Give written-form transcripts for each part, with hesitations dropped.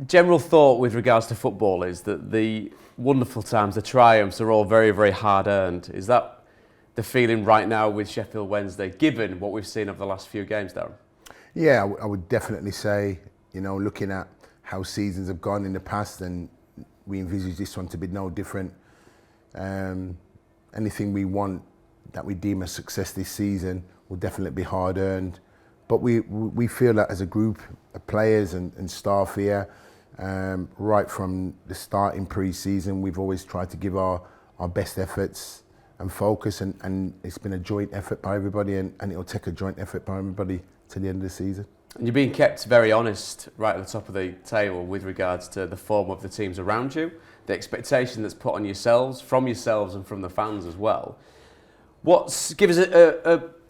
general thought with regards to football is that the wonderful times, the triumphs are all very, very hard earned. Is that the feeling right now with Sheffield Wednesday, given what we've seen over the last few games, Darren? Yeah, I would definitely say, looking at how seasons have gone in the past, and we envisage this one to be no different. Anything we want that we deem a success this season will definitely be hard earned. But we feel that as a group of players and staff here, right from the start in pre-season, we've always tried to give our best efforts and focus, and it's been a joint effort by everybody, and it'll take a joint effort by everybody to the end of the season. And you're being kept very honest right at the top of the table with regards to the form of the teams around you, the expectation that's put on yourselves, and from the fans as well. Give us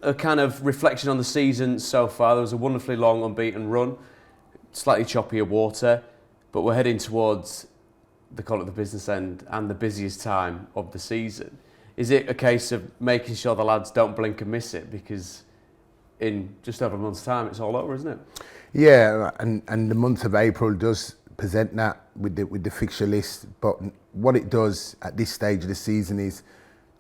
a kind of reflection on the season so far. There was a wonderfully long unbeaten run, slightly choppier water, but we're heading towards, they call it the business end, and the busiest time of the season. Is it a case of making sure the lads don't blink and miss it, because in just over a month's time it's all over, isn't it? Yeah, and the month of April does present that with the fixture list, but what it does at this stage of the season is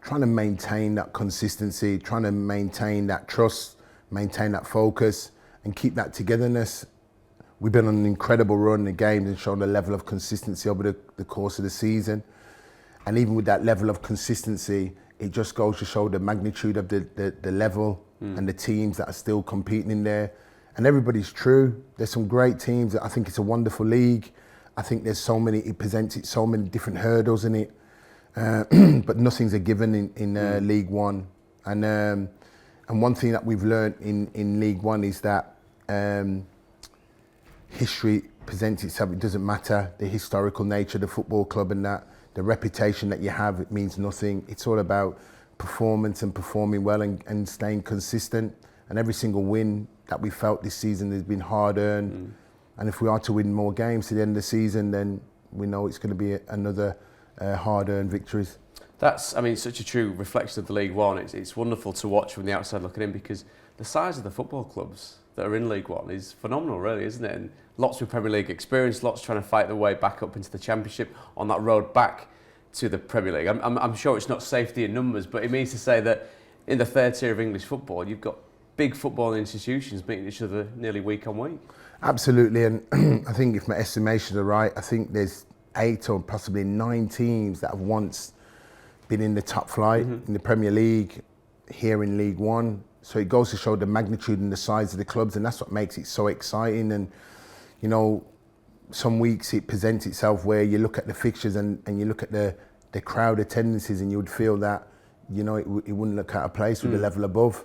trying to maintain that consistency, trying to maintain that trust, maintain that focus, and keep that togetherness. We've been on an incredible run of games and shown a level of consistency over the course of the season. And even with that level of consistency, it just goes to show the magnitude of the level and the teams that are still competing in there. And everybody's true. There's some great teams. I think it's a wonderful league. I think there's it presents so many different hurdles in it. But nothing's a given in League One. And one thing that we've learned in League One is that history presents itself. It doesn't matter the historical nature of the football club, and that the reputation that you have, it means nothing. It's all about performance and performing well and staying consistent. And every single win that we felt this season has been hard earned. And if we are to win more games to the end of the season, then we know it's going to be another hard earned victories. That's, such a true reflection of the League One. It's wonderful to watch from the outside looking in, because the size of the football clubs that are in League One is phenomenal, really, isn't it? And lots with Premier League experience, lots trying to fight their way back up into the Championship on that road back to the Premier League. I'm sure it's not safety in numbers, but it means to say that in the third tier of English football, you've got big football institutions meeting each other nearly week on week. Absolutely, and I think if my estimations are right, I think there's 8 or possibly 9 teams that have once been in the top flight in the Premier League, here in League One. So it goes to show the magnitude and the size of the clubs, and that's what makes it so exciting. And some weeks it presents itself where you look at the fixtures and you look at the crowd attendances, and you would feel that it wouldn't look out of place with the level above.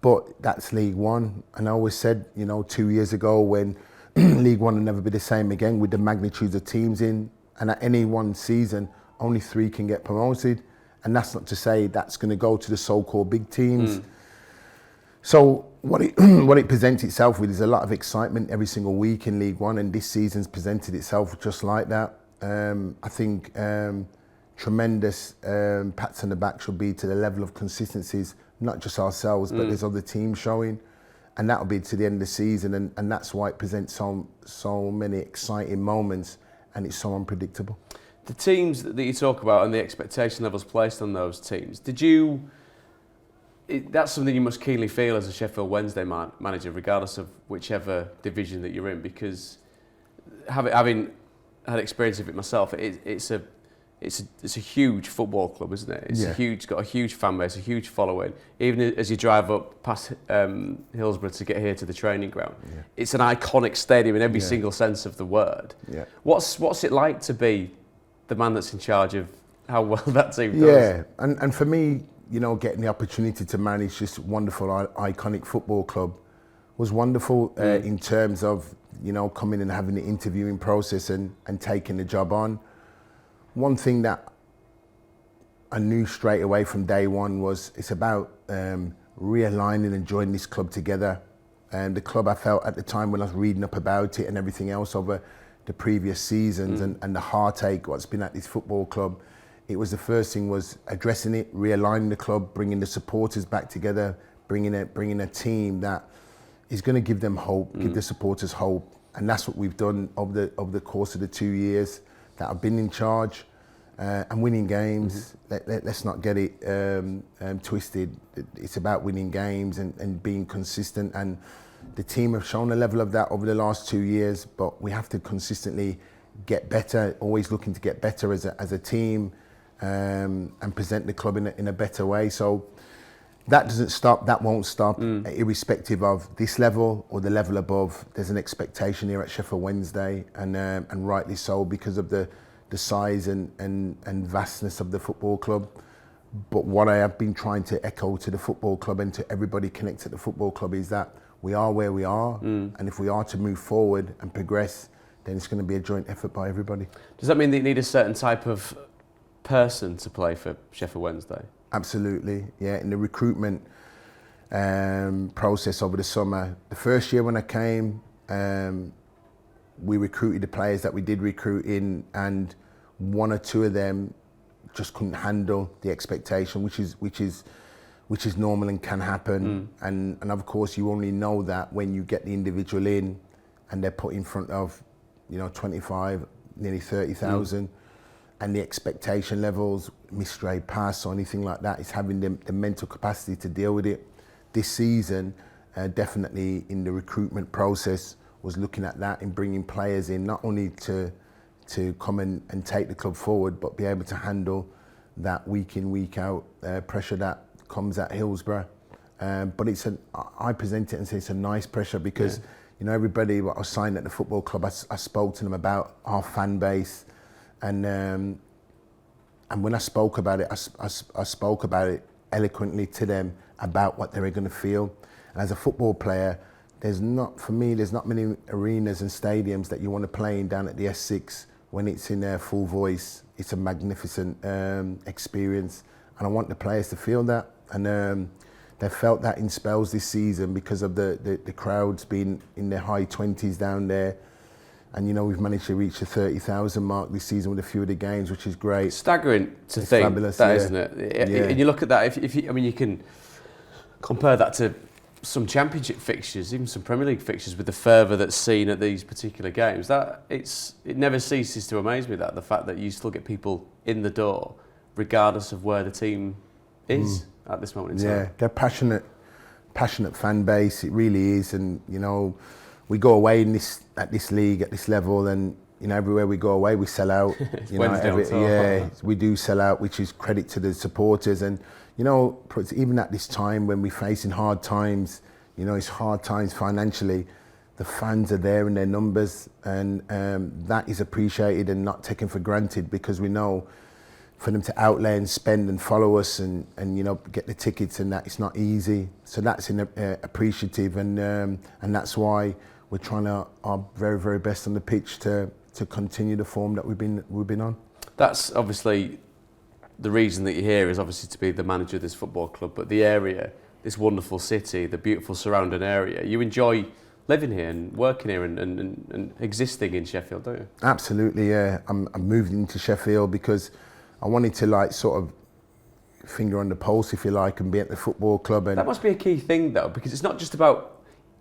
But that's League One, and I always said 2 years ago, when League One will never be the same again with the magnitudes of teams in, and at any one season only 3 can get promoted, and that's not to say that's going to go to the so-called big teams. So what it presents itself with is a lot of excitement every single week in League One, and this season's presented itself just like that. I think tremendous pats on the back should be to the level of consistencies, not just ourselves, but there's other teams showing, and that'll be to the end of the season, and that's why it presents so many exciting moments, and it's so unpredictable. The teams that you talk about and the expectation levels placed on those teams, that's something you must keenly feel as a Sheffield Wednesday manager, regardless of whichever division that you're in, because having had experience of it myself, it's a huge football club, isn't it? It's got a huge fan base, a huge following. Even as you drive up past Hillsborough to get here to the training ground, it's an iconic stadium in every single sense of the word. What's it like to be the man that's in charge of how well that team does? Yeah, and for me, getting the opportunity to manage this wonderful, iconic football club was wonderful in terms of, coming and having the interviewing process and taking the job on. One thing that I knew straight away from day one was it's about realigning and joining this club together. And the club, I felt at the time when I was reading up about it and everything else over the previous seasons and the heartache what's been at this football club, it was the first thing was addressing it, realigning the club, bringing the supporters back together, bringing a team that is going to give them hope, give the supporters hope, and that's what we've done over the course of the 2 years that I've been in charge, and winning games. Let's not get it twisted. It's about winning games and being consistent, and the team have shown a level of that over the last 2 years, but we have to consistently get better, always looking to get better as a team, and present the club in a better way. So that doesn't stop, that won't stop, irrespective of this level or the level above. There's an expectation here at Sheffield Wednesday, and rightly so, because of the size and vastness of the football club. But what I have been trying to echo to the football club and to everybody connected to the football club is that we are where we are, and if we are to move forward and progress, then it's going to be a joint effort by everybody. Does that mean that you need a certain type of person to play for Sheffield Wednesday? Absolutely, yeah. In the recruitment process over the summer, the first year when I came, we recruited the players that we did recruit in, and one or two of them just couldn't handle the expectation, which is normal and can happen. And of course, you only know that when you get the individual in, and they're put in front of 25, nearly 30,000. And the expectation levels, misread pass or anything like that, is having the mental capacity to deal with it. This season, definitely in the recruitment process, was looking at that and bringing players in, not only to come and take the club forward, but be able to handle that week in, week out pressure that comes at Hillsborough. But I present it and say it's a nice pressure, because everybody what I signed at the football club, I spoke to them about our fan base. And when I spoke about it, I spoke about it eloquently to them about what they were going to feel. And as a football player, there's not many arenas and stadiums that you want to play in down at the S6 when it's in their full voice. It's a magnificent experience, and I want the players to feel that. And they felt that in spells this season because of the crowds being in their high 20s down there. And we've managed to reach the 30,000 mark this season with a few of the games, which is great. Staggering to think, fabulous, that, isn't it? Yeah. And you look at that, if you can compare that to some Championship fixtures, even some Premier League fixtures, with the fervour that's seen at these particular games. It never ceases to amaze me, that the fact that you still get people in the door, regardless of where the team is at this moment in time. Yeah, they're passionate fan base. It really is, and we go away at this league, at this level, and everywhere we go away, we sell out. We do sell out, which is credit to the supporters. And even at this time when we're facing hard times, it's hard times financially, the fans are there in their numbers, and that is appreciated and not taken for granted, because we know for them to outlay and spend and follow us and get the tickets and that, it's not easy. So that's appreciative, and that's why we're trying our very, very best on the pitch to continue the form that we've been on. That's obviously the reason that you're here, is obviously to be the manager of this football club, but the area, this wonderful city, the beautiful surrounding area, you enjoy living here and working here and existing in Sheffield, don't you? Absolutely, yeah. I'm moved into Sheffield because I wanted to sort of finger on the pulse, if you like, and be at the football club. And that must be a key thing, though, because it's not just about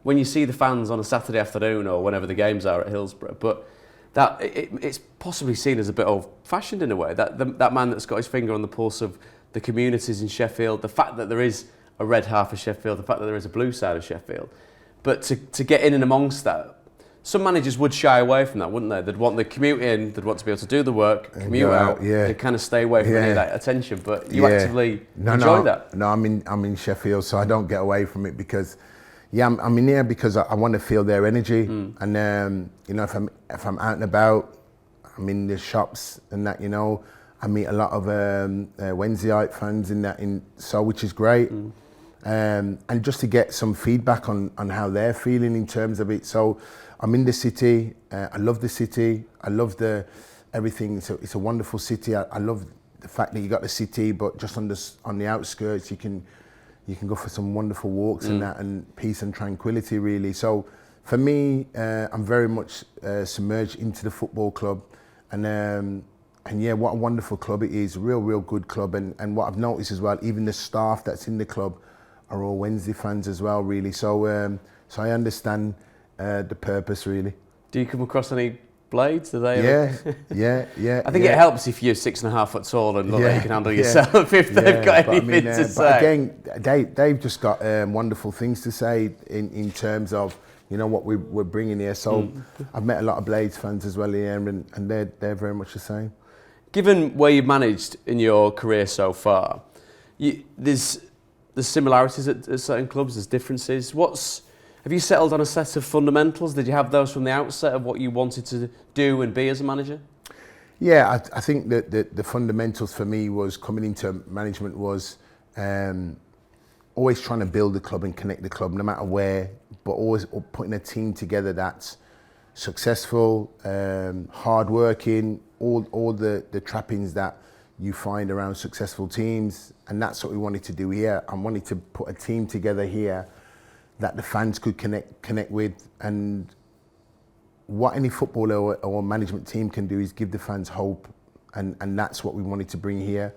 when you see the fans on a Saturday afternoon or whenever the games are at Hillsborough, but that it's possibly seen as a bit old-fashioned in a way. That man that's got his finger on the pulse of the communities in Sheffield, the fact that there is a red half of Sheffield, the fact that there is a blue side of Sheffield, but to get in and amongst that. Some managers would shy away from that, wouldn't they? They'd want the commute in, they'd want to be able to do the work, commute out, they'd kind of stay away from any of that attention, but you actively enjoy that. No, I'm in Sheffield, so I don't get away from it, because I'm in here because I want to feel their energy, and if I'm out and about, I'm in the shops and that, I meet a lot of Wednesdayite fans which is great, and just to get some feedback on how they're feeling in terms of it. So I'm in the city. I love the city. I love everything. It's a wonderful city. I love the fact that you got the city, but just on the outskirts, you can go for some wonderful walks and that, and peace and tranquility, really. So for me, I'm very much submerged into the football club, and yeah, what a wonderful club it is. Real good club, and what I've noticed as well, even the staff that's in the club are all Wednesday fans as well, really. So I understand the purpose, really. Do you come across any blades? Do they? Yeah. I think it helps if you're 6.5 foot tall and look like you can handle yourself if they've got anything to say. But again, they've just got wonderful things to say in terms of what we're bringing here. So I've met a lot of Blades fans as well here, and they're very much the same. Given where you've managed in your career so far, there's similarities at certain clubs, there's differences. Have you settled on a set of fundamentals? Did you have those from the outset of what you wanted to do and be as a manager? Yeah, I think that the fundamentals for me was coming into management was always trying to build the club and connect the club no matter where, but always putting a team together that's successful, hard-working, all the trappings that you find around successful teams. And that's what we wanted to do here. I wanted to put a team together here that the fans could connect with, and what any footballer or management team can do is give the fans hope, and that's what we wanted to bring here.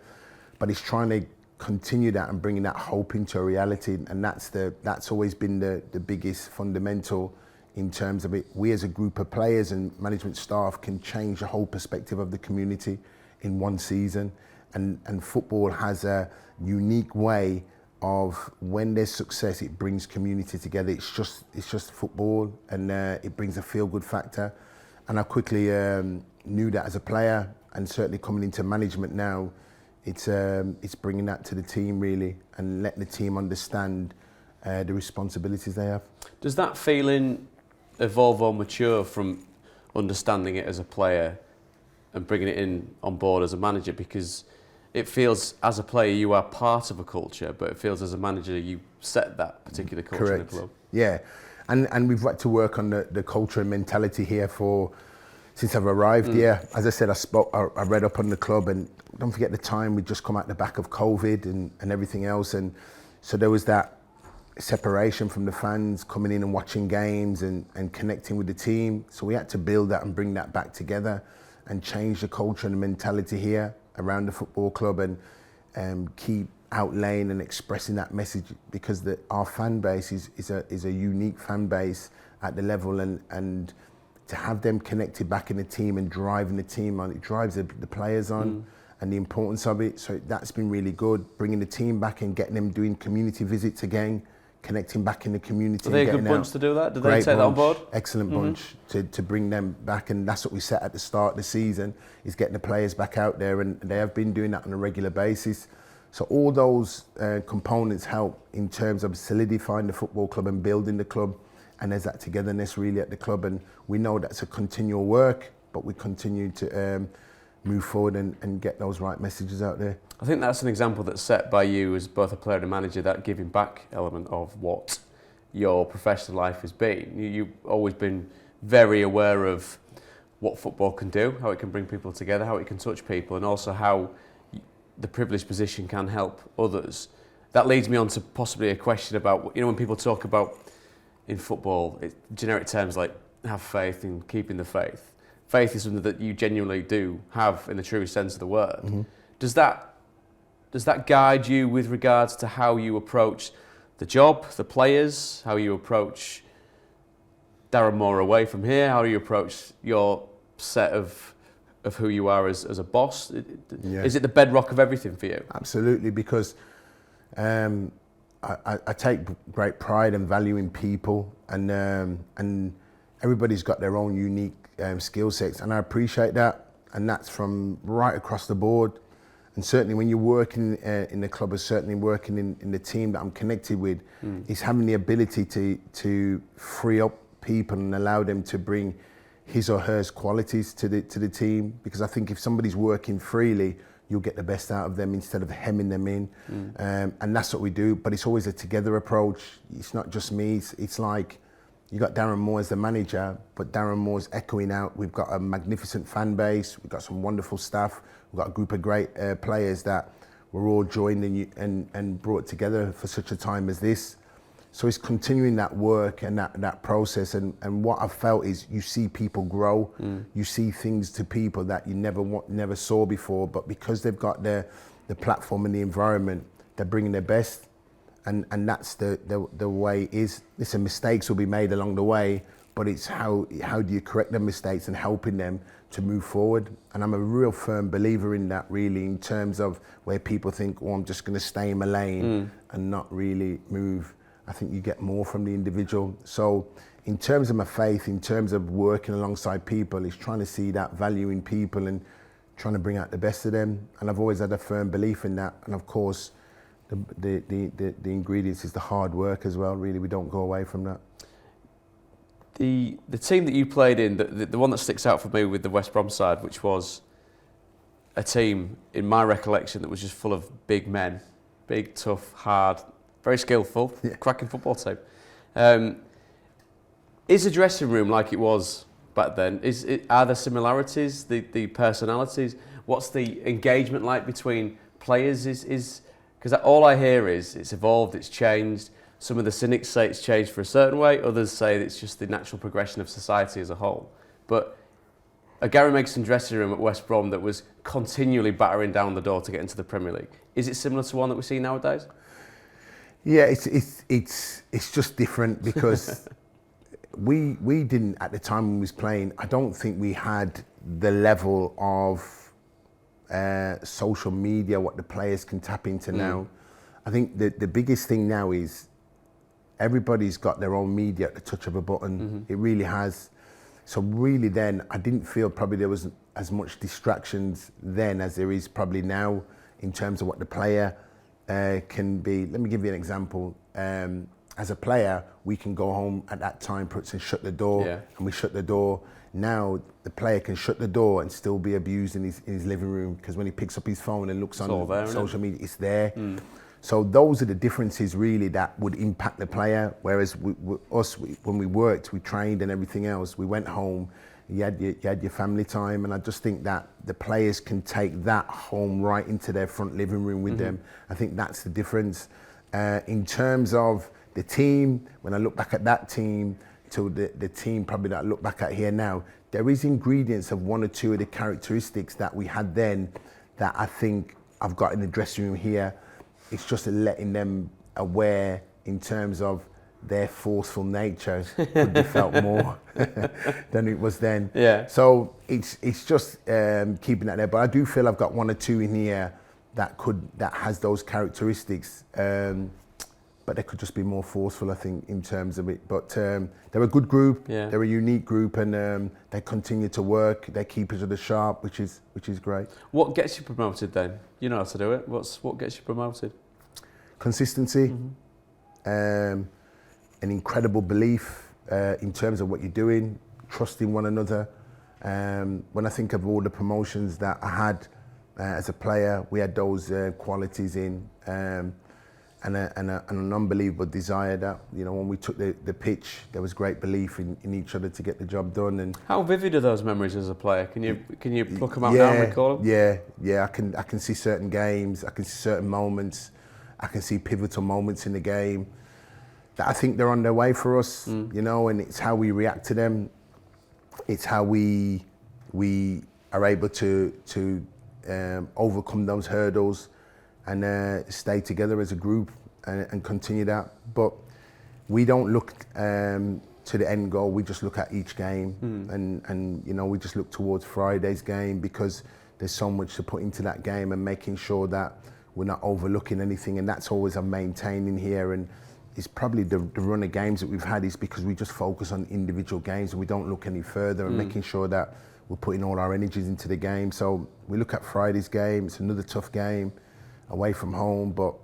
But it's trying to continue that and bringing that hope into a reality, and that's always been the biggest fundamental in terms of it. We as a group of players and management staff can change the whole perspective of the community in one season, and football has a unique way of when there's success, it brings community together. It's just football, and it brings a feel-good factor. And I quickly knew that as a player, and certainly coming into management now, it's bringing that to the team really, and letting the team understand the responsibilities they have. Does that feeling evolve or mature from understanding it as a player and bringing it in on board as a manager? Because it feels, as a player, you are part of a culture, but it feels as a manager, you set that particular culture in the club. Yeah, and we've had to work on the culture and mentality here since I've arrived here. As I said, I read up on the club, and don't forget the time we'd just come out the back of COVID and everything else, and so there was that separation from the fans coming in and watching games and connecting with the team. So we had to build that and bring that back together and change the culture and the mentality here around the football club, and keep outlaying and expressing that message, because our fan base is a unique fan base at the level, and to have them connected back in the team and driving the team on, it drives the players on, and the importance of it. So that's been really good, bringing the team back and getting them doing community visits again, connecting back in the community. Are they a good bunch to do that? Did they take that on board? Excellent bunch to bring them back, and that's what we set at the start of the season, is getting the players back out there, and they have been doing that on a regular basis. So all those components help in terms of solidifying the football club and building the club, and there's that togetherness really at the club, and we know that's a continual work, but we continue to move forward and get those right messages out there. I think that's an example that's set by you as both a player and a manager, that giving back element of what your professional life has been. You've always been very aware of what football can do, how it can bring people together, how it can touch people, and also how the privileged position can help others. That leads me on to possibly a question about, when people talk about in football, generic terms like have faith and keeping the faith. Faith is something that you genuinely do have in the truest sense of the word. Mm-hmm. Does that guide you with regards to how you approach the job, the players, how you approach Darren Moore away from here, how you approach your set of who you are as a boss? Yeah. Is it the bedrock of everything for you? Absolutely, because I take great pride and value in people, and everybody's got their own unique skill sets, and I appreciate that, and that's from right across the board. And certainly when you're working in the club, or certainly working in the team that I'm connected with, is having the ability to free up people and allow them to bring his or her qualities to the team. Because I think if somebody's working freely, you'll get the best out of them instead of hemming them in. And that's what we do. But it's always a together approach. It's not just me. It's like you got Darren Moore as the manager, but Darren Moore's echoing out. We've got a magnificent fan base. We've got some wonderful staff. We've got a group of great players that were all joined and brought together for such a time as this. So it's continuing that work and that process. And what I've felt is you see people grow. You see things to people that you never saw before, but because they've got the platform and the environment, they're bringing their best. And that's the way it is. Listen, mistakes will be made along the way, but it's how do you correct their mistakes and helping them to move forward. And I'm a real firm believer in that, really, in terms of where people think, oh, I'm just going to stay in my lane and not really move. I think you get more from the individual. So in terms of my faith, in terms of working alongside people, is trying to see that value in people and trying to bring out the best of them. And I've always had a firm belief in that. And of course, the ingredients is the hard work as well. Really, we don't go away from that. The team that you played in, the one that sticks out for me with the West Brom side, which was a team, in my recollection, that was just full of big men, big, tough, hard, very skillful, cracking football team. Is the dressing room like it was back then? Are there similarities, the personalities? What's the engagement like between players? Because all I hear is it's evolved, it's changed. Some of the cynics say it's changed for a certain way, others say it's just the natural progression of society as a whole. But a Gary Megson dressing room at West Brom that was continually battering down the door to get into the Premier League, is it similar to one that we see nowadays? Yeah, it's just different because we didn't, at the time when we was playing, I don't think we had the level of social media, what the players can tap into now. I think the biggest thing now is everybody's got their own media at the touch of a button. It really has. So really then, I didn't feel probably there was as much distractions then as there is probably now in terms of what the player can be. Let me give you an example. As a player, we can go home at that time, Prutton, and shut the door, and we shut the door. Now the player can shut the door and still be abused in his living room, because when he picks up his phone and looks on social media, it's there. So those are the differences really that would impact the player. Whereas when we worked, we trained and everything else, we went home, you had your family time, and I just think that the players can take that home right into their front living room with them. I think that's the difference. In terms of the team, when I look back at that team to the team probably that I look back at here now, there is ingredients of one or two of the characteristics that we had then that I think I've got in the dressing room here. It's just letting them aware in terms of their forceful nature could be felt more than it was then. Yeah. So it's just keeping that there. But I do feel I've got one or two in here that has those characteristics. But they could just be more forceful, I think, in terms of it. But they're a good group. They're a unique group, and they continue to work. They keep each other sharp, which is great. What gets you promoted then? You know how to do it. What gets you promoted? Consistency, an incredible belief in terms of what you're doing, trusting one another. When I think of all the promotions that I had as a player, we had those qualities in. And an unbelievable desire that, you know, when we took the pitch, there was great belief in each other to get the job done. And how vivid are those memories as a player? Can you pluck them out now and recall them? Yeah. I can see certain games. I can see certain moments. I can see pivotal moments in the game that I think they're on their way for us. You know, and it's how we react to them. It's how we are able to overcome those hurdles and stay together as a group and continue that. But we don't look to the end goal, we just look at each game and you know, we just look towards Friday's game because there's so much to put into that game and making sure that we're not overlooking anything, and that's always I'm maintaining here. And it's probably the run of games that we've had is because we just focus on individual games and we don't look any further and making sure that we're putting all our energies into the game. So we look at Friday's game, it's another tough game away from home, but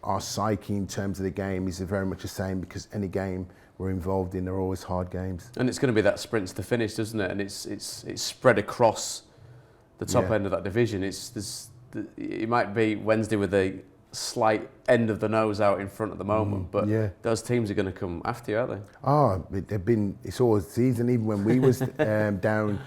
our psyche in terms of the game is very much the same because any game we're involved in, they're always hard games. And it's going to be that sprint to the finish, doesn't it? And it's spread across the top end of that division. It might be Wednesday with a slight end of the nose out in front at the moment, but those teams are going to come after you, aren't they? It's always season, even when we was down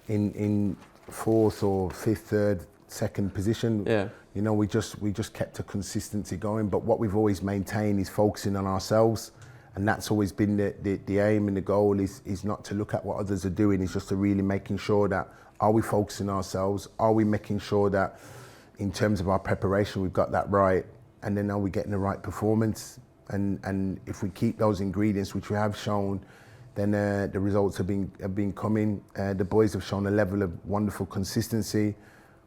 in fourth or fifth, third, second position. You know, we just kept a consistency going. But what we've always maintained is focusing on ourselves, and that's always been the aim and the goal is not to look at what others are doing. It's just to really making sure that are we focusing on ourselves? Are we making sure that in terms of our preparation we've got that right? And then are we getting the right performance? And if we keep those ingredients, which we have shown, then the results have been coming. The boys have shown a level of wonderful consistency.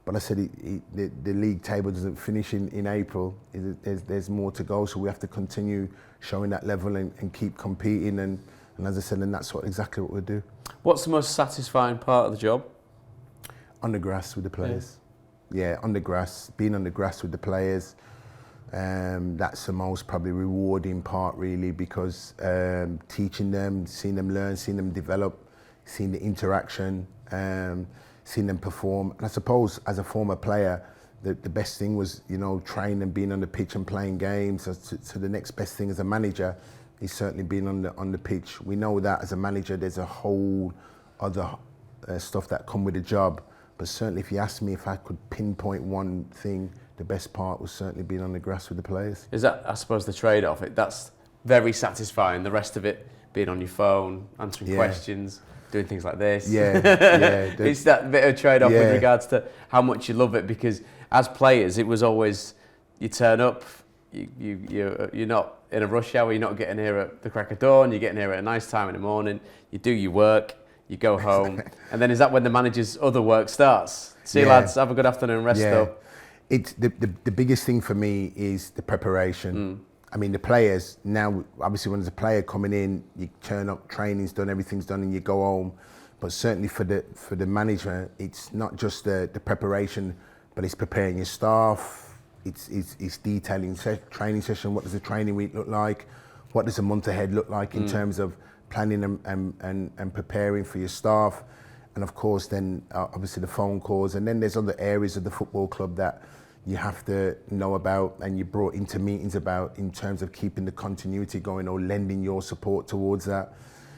But I said the league table doesn't finish in April. There's more to go, so we have to continue showing that level and keep competing. And as I said, and that's exactly what we'll do. What's the most satisfying part of the job? On the grass with the players. Yeah, on the grass, being on the grass with the players. That's the most probably rewarding part, really, because teaching them, seeing them learn, seeing them develop, seeing the interaction. Seeing them perform. And I suppose as a former player, the best thing was, training and being on the pitch and playing games. So the next best thing as a manager is certainly being on the pitch. We know that as a manager, there's a whole other stuff that come with the job. But certainly if you ask me if I could pinpoint one thing, the best part was certainly being on the grass with the players. Is that, I suppose, the trade-off? That's very satisfying. The rest of it, being on your phone, answering questions, doing things like this. It's that bit of trade-off with regards to how much you love it, because as players, it was always, you turn up, you're not in a rush hour, you're not getting here at the crack of dawn, you're getting here at a nice time in the morning, you do your work, you go home, and then is that when the manager's other work starts? See you lads, have a good afternoon, rest up. It's the biggest thing for me is the preparation. I mean, the players now, obviously when there's a player coming in, you turn up, training's done, everything's done, and you go home. But certainly for the manager, it's not just the preparation, but it's preparing your staff, it's detailing training session, what does a training week look like, what does a month ahead look like in terms of planning and preparing for your staff. And of course then obviously the phone calls, and then there's other areas of the football club that you have to know about and you're brought into meetings about in terms of keeping the continuity going or lending your support towards that.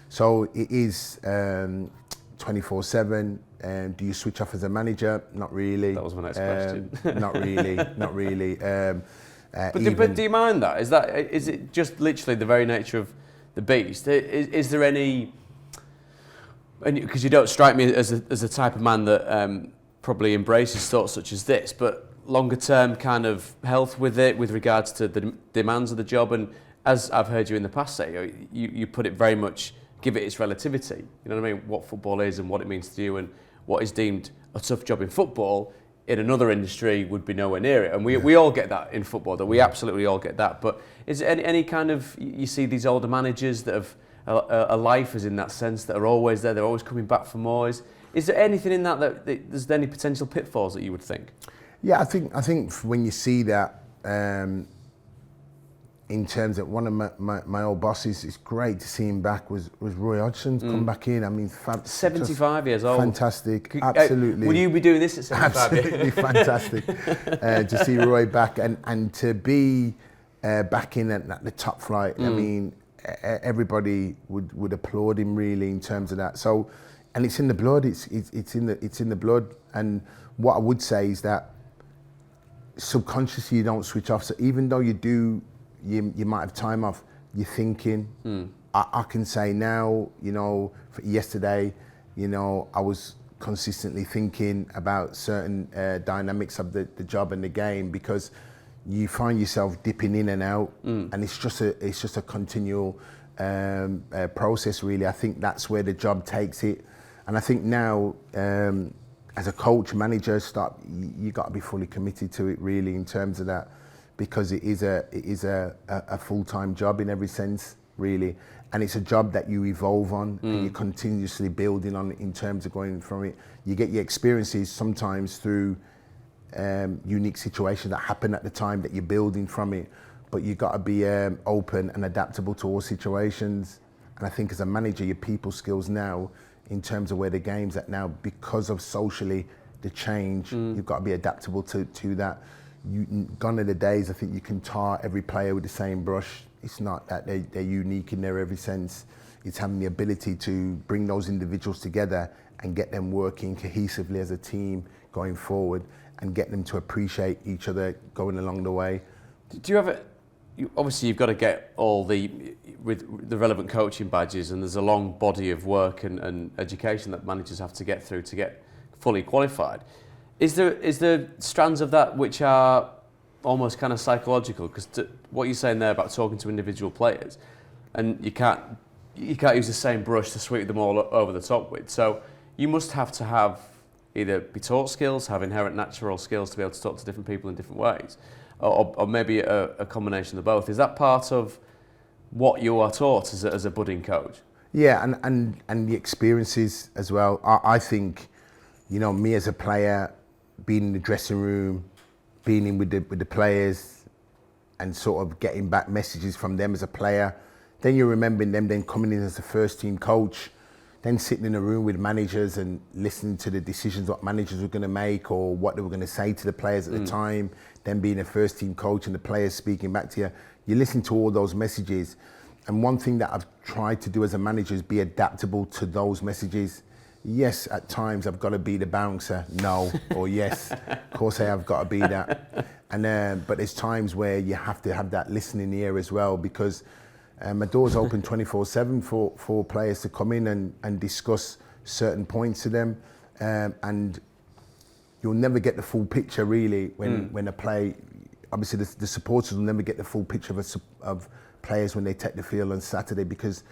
So it is 24/7. Do you switch off as a manager? Not really. That was my next question. Not really. But do you mind that? Is it just literally the very nature of the beast? Is there any? Because you don't strike me as the type of man that probably embraces thoughts such as this, but longer term kind of health with it, with regards to the demands of the job. And as I've heard you in the past say, you put it very much, give it its relativity. You know what I mean? What football is and what it means to you, and what is deemed a tough job in football in another industry would be nowhere near it. And we all get that in football, that we absolutely all get that. But is there any kind of, you see these older managers that have a lifers in that sense, that are always there, they're always coming back for more. Is there anything in that there's any potential pitfalls that you would think? Yeah, I think when you see that, in terms of one of my old bosses, it's great to see him back, was Roy Hodgson's come back in. I mean, 75 years old. Fantastic, absolutely. Will you be doing this at 75? Absolutely fantastic to see Roy back and to be back in at the top flight. I mean, everybody would applaud him really in terms of that. So, and it's in the blood. It's in the blood. And what I would say is that subconsciously you don't switch off. So even though you do, you might have time off, you're thinking. I can say now, for yesterday, I was consistently thinking about certain dynamics of the job and the game, because you find yourself dipping in and out, and it's just a continual process, really. I think that's where the job takes it, and I think now, as a coach, manager, you got to be fully committed to it, really, in terms of that, because it is a full-time job in every sense, really, and it's a job that you evolve on and you're continuously building on in terms of going from it. You get your experiences sometimes through unique situations that happen at the time that you're building from it, but you've got to be open and adaptable to all situations. And I think as a manager, your people skills now, in terms of where the game's at now, because of socially the change, you've got to be adaptable to that. Gone are the days, I think you can tar every player with the same brush. It's not that they're unique in their every sense. It's having the ability to bring those individuals together and get them working cohesively as a team going forward, and get them to appreciate each other going along the way. Do you have obviously you've got to get all with the relevant coaching badges, and there's a long body of work and education that managers have to get through to get fully qualified. Is there strands of that which are almost kind of psychological? Because what you're saying there about talking to individual players, and you can't you can't use the same brush to sweep them all over the top with. So you must have to have either be taught skills, have inherent natural skills to be able to talk to different people in different ways, or maybe a combination of both. Is that part of what you are taught as a budding coach? Yeah, and the experiences as well. I think, me as a player, being in the dressing room, being in with the players, and sort of getting back messages from them as a player. Then you're remembering them then coming in as a first team coach, then sitting in a room with managers and listening to the decisions what managers were going to make or what they were going to say to the players at the time, then being a first team coach and the players speaking back to you. You listen to all those messages. And one thing that I've tried to do as a manager is be adaptable to those messages. Yes, at times I've got to be the bouncer, no, or yes, of course I have got to be that. And but there's times where you have to have that listening ear as well, because my door's open 24/7 for players to come in and discuss certain points to them. And you'll never get the full picture really when a play, obviously the supporters will never get the full picture of players when they take the field on Saturday, because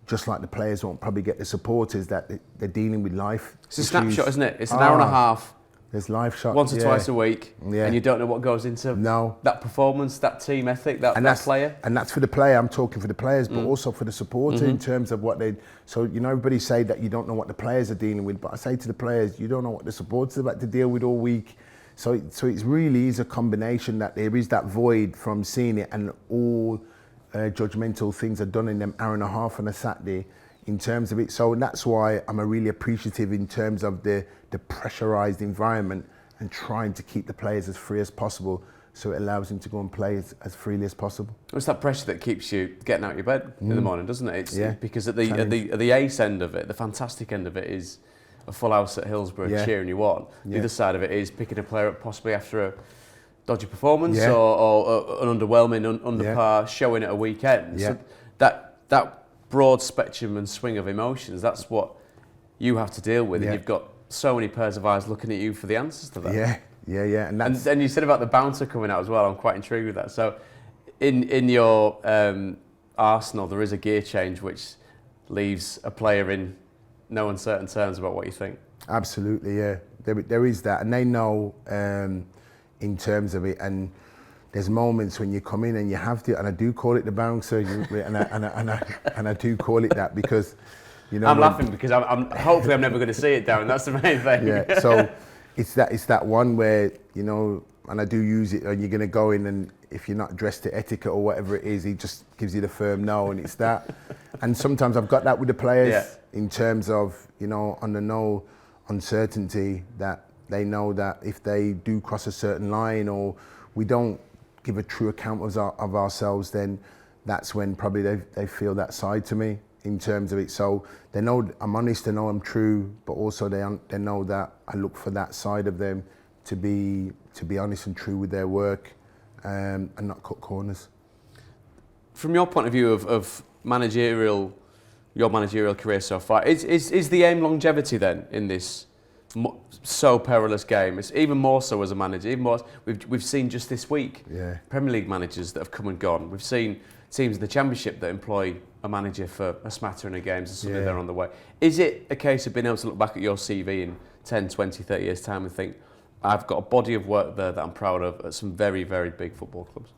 just like the players won't probably get the supporters, that they're dealing with life. It's a snapshot, isn't it? It's an hour and a half. There's live shots. Once or twice a week, and you don't know what goes into that performance, that team ethic, that player. And that's for the player. I'm talking for the players, but also for the supporter in terms of what they. So everybody say that you don't know what the players are dealing with, but I say to the players, you don't know what the supporters are about to deal with all week. So it really is a combination that there is that void from seeing it, and all judgmental things are done in them hour and a half on a Saturday. In terms of it, so that's why I'm really appreciative in terms of the pressurised environment and trying to keep the players as free as possible, so it allows them to go and play as freely as possible. It's that pressure that keeps you getting out of your bed in the morning, doesn't it? Because at the ace end of it, the fantastic end of it is a full house at Hillsborough cheering you on. The other side of it is picking a player up possibly after a dodgy performance or an underwhelming, under par showing at a weekend. So that broad spectrum and swing of emotions, that's what you have to deal with, and you've got so many pairs of eyes looking at you for the answers to that. And you said about the bouncer coming out as well. I'm quite intrigued with that. So in your arsenal, there is a gear change which leaves a player in no uncertain terms about what you think. Absolutely, yeah. There is that, and they know in terms of it. And there's moments when you come in and you have to, and I do call it the bouncer, and I do call it that because, I'm laughing because I'm hopefully I'm never going to see it, Darren. That's the main thing. Yeah. So it's that one where and I do use it. And you're going to go in, and if you're not dressed to etiquette or whatever it is, he just gives you the firm no, and it's that. And sometimes I've got that with the players in terms of on the no uncertainty, that they know that if they do cross a certain line or we don't give a true account of ourselves, then that's when probably they feel that side to me in terms of it. So they know I'm honest, they know I'm true, but also they know that I look for that side of them to be honest and true with their work, and not cut corners. From your point of view of your managerial career so far, is the aim longevity then in this so perilous game? It's even more so as a manager. Even more, we've seen just this week Premier League managers that have come and gone. We've seen teams in the Championship that employ a manager for a smattering of games and suddenly they're on the way. Is it a case of being able to look back at your CV in 10, 20, 30 years' time and think, I've got a body of work there that I'm proud of at some very, very big football clubs?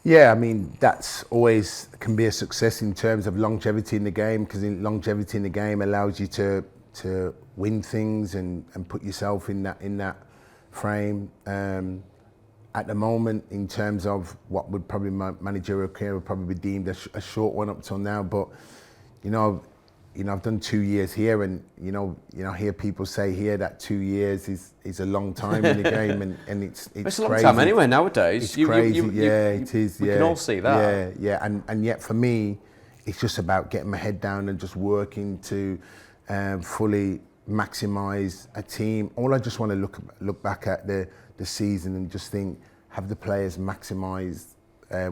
Yeah, I mean, that's always can be a success in terms of longevity in the game, because longevity in the game allows you to win things and put yourself in that frame. At the moment, in terms of what would probably my managerial career would probably be deemed a short one up till now, but I've done 2 years here, and hear people say here that 2 years is a long time in the game, and it's a long time anyway nowadays. It's crazy, it is. We can all see that. Yeah, and yet for me, it's just about getting my head down and just working to fully maximise a team. All I just want to look back at the season and just think, have the players maximised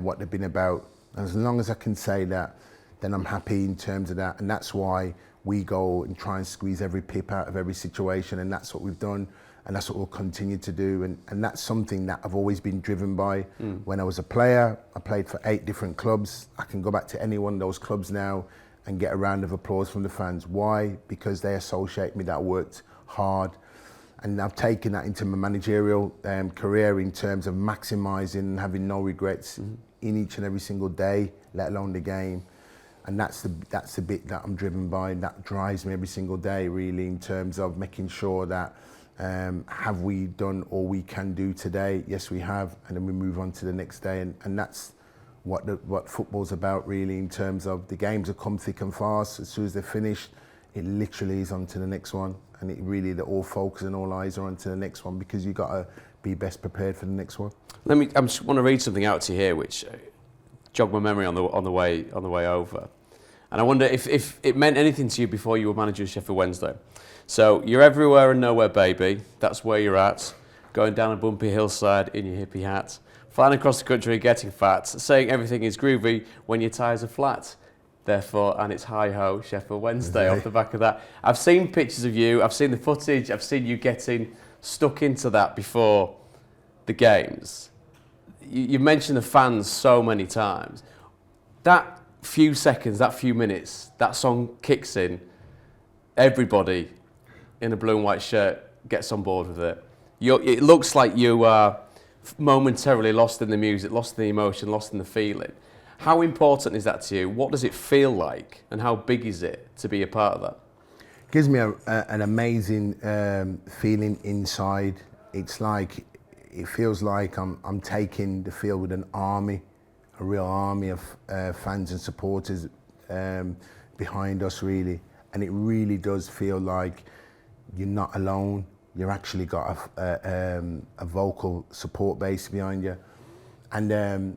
what they've been about? And as long as I can say that, then I'm happy in terms of that. And that's why we go and try and squeeze every pip out of every situation, and that's what we've done. and that's what we'll continue to do. And that's something that I've always been driven by. When I was a player, I played for 8 different clubs. I can go back to any one of those clubs now and get a round of applause from the fans. Why? Because they associate me that I worked hard. And I've taken that into my managerial career in terms of maximising and having no regrets in each and every single day, let alone the game. And that's the bit that I'm driven by, and that drives me every single day, really, in terms of making sure that have we done all we can do today? Yes, we have, and then we move on to the next day. And that's what football's about, really, in terms of the games have come thick and fast. As soon as they're finished, it literally is on to the next one. And it really, all focus and all eyes are on to the next one, because you've got to be best prepared for the next one. I just want to read something out to you here, which jogged my memory on the way over. And I wonder if it meant anything to you before you were manager of Sheffield Wednesday. So you're everywhere and nowhere, baby. That's where you're at. Going down a bumpy hillside in your hippie hat. Flying across the country, getting fat. Saying everything is groovy when your tyres are flat. Therefore, and it's hi-ho, Sheffield Wednesday off the back of that. I've seen pictures of you. I've seen the footage. I've seen you getting stuck into that before the games. You mentioned the fans so many times. That few seconds, that few minutes, that song kicks in, everybody in a blue and white shirt gets on board with it. It looks like you are momentarily lost in the music, lost in the emotion, lost in the feeling. How important is that to you? What does it feel like, and how big is it to be a part of that? It gives me an amazing feeling inside. It's like, it feels like I'm taking the field with an army, a real army of fans and supporters behind us, really. And it really does feel like you're not alone. You've actually got a vocal support base behind you. And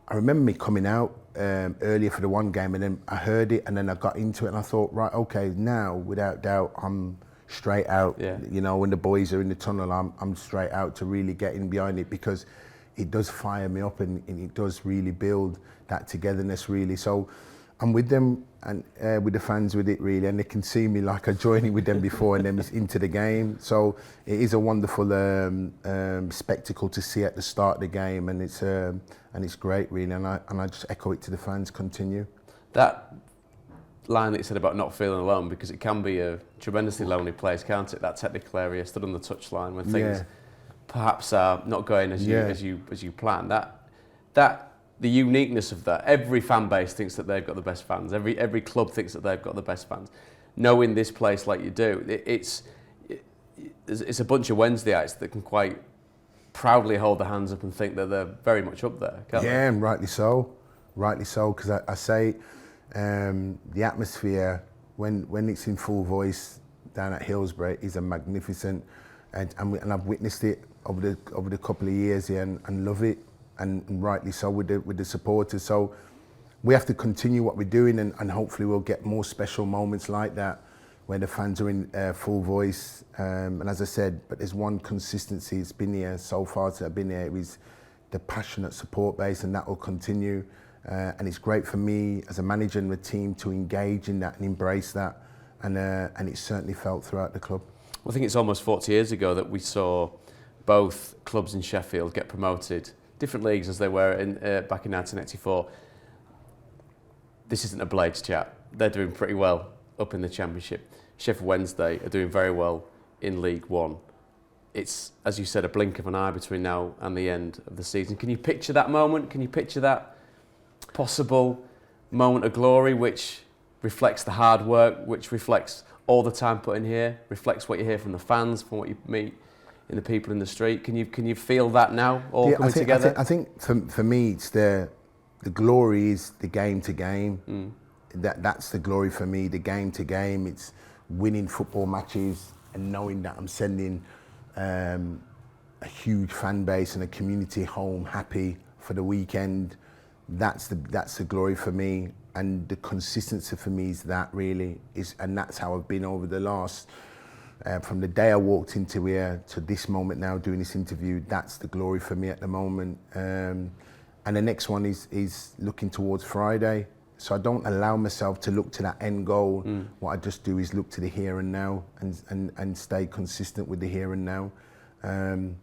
I remember me coming out earlier for the one game, and then I heard it, and then I got into it, and I thought, right, okay, now, without doubt, I'm straight out. Yeah. You know, when the boys are in the tunnel, I'm straight out to really get in behind it, because it does fire me up, and it does really build that togetherness, really. So I'm with them, and with the fans with it, really, and they can see me like I'm joining with them before, and then it's into the game. So it is a wonderful spectacle to see at the start of the game, and it's great, really. And I just echo it to the fans. Continue. That line that you said about not feeling alone, because it can be a tremendously lonely place, can't it? That technical area, stood on the touchline when things perhaps are not going as you plan. That the uniqueness of that. Every fan base thinks that they've got the best fans. Every club thinks that they've got the best fans. Knowing this place like you do, it's a bunch of Wednesdayites that can quite proudly hold their hands up and think that they're very much up there, can't they? Yeah, and rightly so, because I say the atmosphere when it's in full voice down at Hillsborough is a magnificent, and I've witnessed it over the couple of years here, and love it. And rightly so with the supporters. So we have to continue what we're doing, and hopefully we'll get more special moments like that where the fans are in full voice. And as I said, but there's one consistency. It's been here so far since I've been here. It was the passionate support base, and that will continue. And it's great for me as a manager and the team to engage in that and embrace that. And it's certainly felt throughout the club. Well, I think it's almost 40 years ago that we saw both clubs in Sheffield get promoted. Different leagues as they were back in 1984. This isn't a Blades chat. They're doing pretty well up in the Championship. Sheffield Wednesday are doing very well in League One. It's, as you said, a blink of an eye between now and the end of the season. Can you picture that moment? Can you picture that possible moment of glory which reflects the hard work, which reflects all the time put in here, reflects what you hear from the fans, from what you meet in the people in the street? Can you feel that now, all coming together? I think for me, it's the glory is the game to game. That's the glory for me, the game to game. It's winning football matches and knowing that I'm sending a huge fan base and a community home happy for the weekend. That's the glory for me, and the consistency for me is that, really is, and that's how I've been over the last. From the day I walked into here to this moment now doing this interview, that's the glory for me at the moment. And the next one is looking towards Friday, So I don't allow myself to look to that end goal. What I just do is look to the here and now and stay consistent with the here and now. And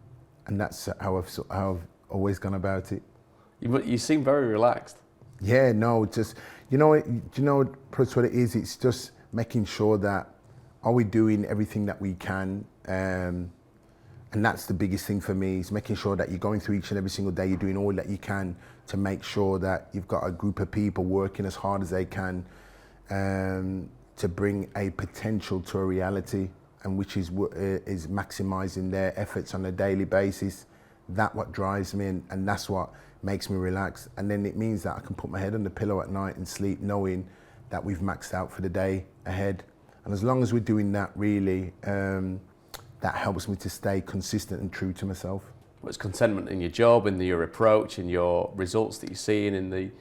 that's how I've always gone about it. You seem very relaxed. Yeah, no, just, Prutz, what it is? It's just making sure that are we doing everything that we can? And that's the biggest thing for me, is making sure that you're going through each and every single day, you're doing all that you can to make sure that you've got a group of people working as hard as they can to bring a potential to a reality, and which is maximising their efforts on a daily basis. That's what drives me, and that's what makes me relax. And then it means that I can put my head on the pillow at night and sleep knowing that we've maxed out for the day ahead. And as long as we're doing that, really, that helps me to stay consistent and true to myself. Well, it's contentment in your job, in your approach, in your results that you're seeing, in the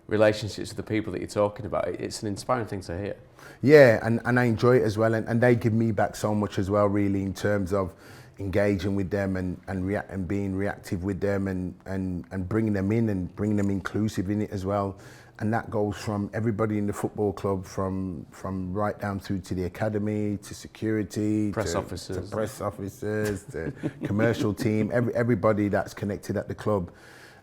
relationships with the people that you're talking about. It's an inspiring thing to hear. Yeah, and I enjoy it as well, and they give me back so much as well, really, in terms of engaging with them and being reactive with them and bringing them in and bringing them inclusive in it as well. And that goes from everybody in the football club, from right down through to the academy, to security, press to officers, to commercial team, everybody that's connected at the club.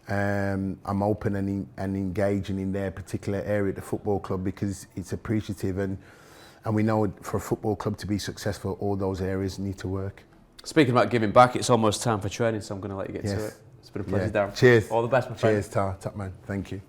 I'm open and engaging in their particular area at the football club, because it's appreciative, and we know for a football club to be successful, all those areas need to work. Speaking about giving back, it's almost time for training, so I'm going to let you get to it. It's been a pleasure, Darren. Cheers. All the best, my friend. Cheers, top man. Thank you.